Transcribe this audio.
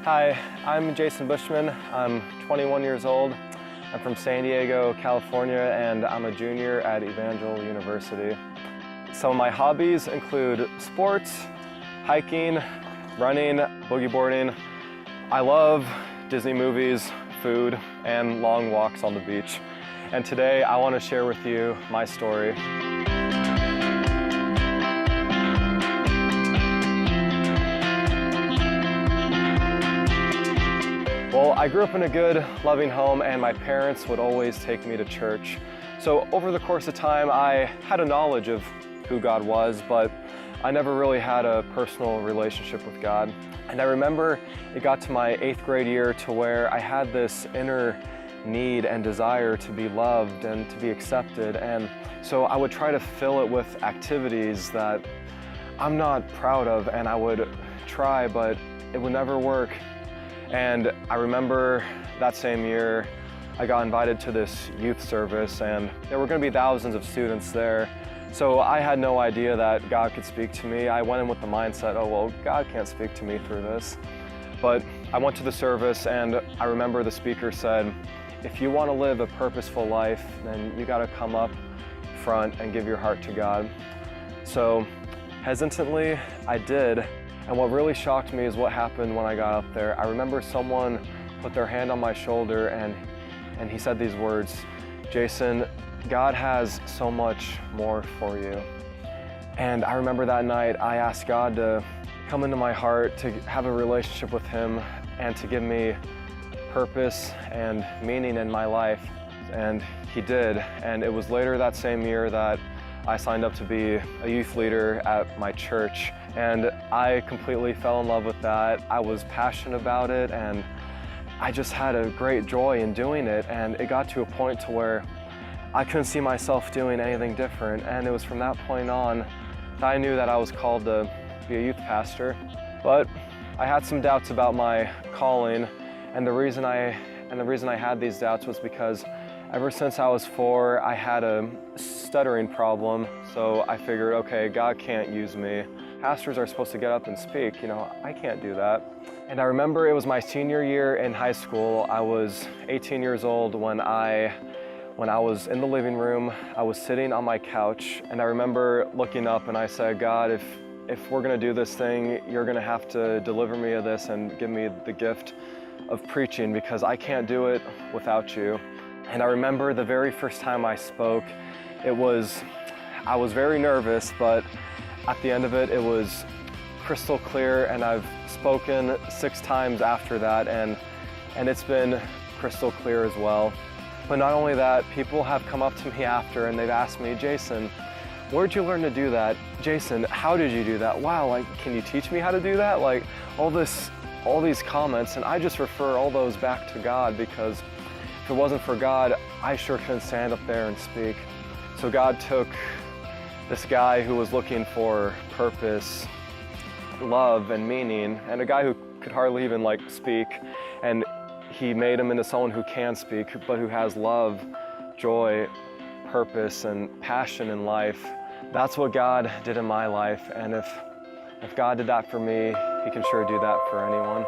Hi, I'm Jason Buschman. I'm 21 years old. I'm from San Diego, California, and I'm a junior at Evangel University. Some of my hobbies include sports, hiking, running, boogie boarding. I love Disney movies, food, and long walks on the beach. And today I want to share with you my story. Well, I grew up in a good, loving home, and my parents would always take me to church. So over the course of time, I had a knowledge of who God was, but I never really had a personal relationship with God. And I remember it got to my 8th grade year to where I had this inner need and desire to be loved and to be accepted. And so I would try to fill it with activities that I'm not proud of, and I would try, but it would never work. And I remember that same year, I got invited to this youth service, and there were going to be thousands of students there. So I had no idea that God could speak to me. I went in with the mindset, oh, well, God can't speak to me through this. But I went to the service, and I remember the speaker said, if you want to live a purposeful life, then you got to come up front and give your heart to God. So hesitantly, I did. And what really shocked me is what happened when I got up there. I remember someone put their hand on my shoulder and he said these words, Jason, God has so much more for you. And I remember that night I asked God to come into my heart, to have a relationship with Him, and to give me purpose and meaning in my life. And He did. And it was later that same year that I signed up to be a youth leader at my church, and I completely fell in love with that. I was passionate about it, and I just had a great joy in doing it, and it got to a point to where I couldn't see myself doing anything different, and it was from that point on that I knew that I was called to be a youth pastor. But I had some doubts about my calling, and the reason I had these doubts was because ever since I was 4, I had a stuttering problem, so I figured, okay, God can't use me. Pastors are supposed to get up and speak, I can't do that. And I remember it was my senior year in high school. I was 18 years old when I was in the living room. I was sitting on my couch, and I remember looking up and I said, God, if we're gonna do this thing, you're gonna have to deliver me of this and give me the gift of preaching, because I can't do it without you. And I remember the very first time I spoke, I was very nervous, but at the end of it, it was crystal clear, and I've spoken 6 times after that, and it's been crystal clear as well. But not only that, people have come up to me after and they've asked me, Jason, where'd you learn to do that? Jason, how did you do that? Wow, can you teach me how to do that? All these comments, and I just refer all those back to God, because if it wasn't for God, I sure couldn't stand up there and speak. So God took this guy who was looking for purpose, love, and meaning, and a guy who could hardly even speak, and He made him into someone who can speak, but who has love, joy, purpose, and passion in life. That's what God did in my life, and if God did that for me, He can sure do that for anyone.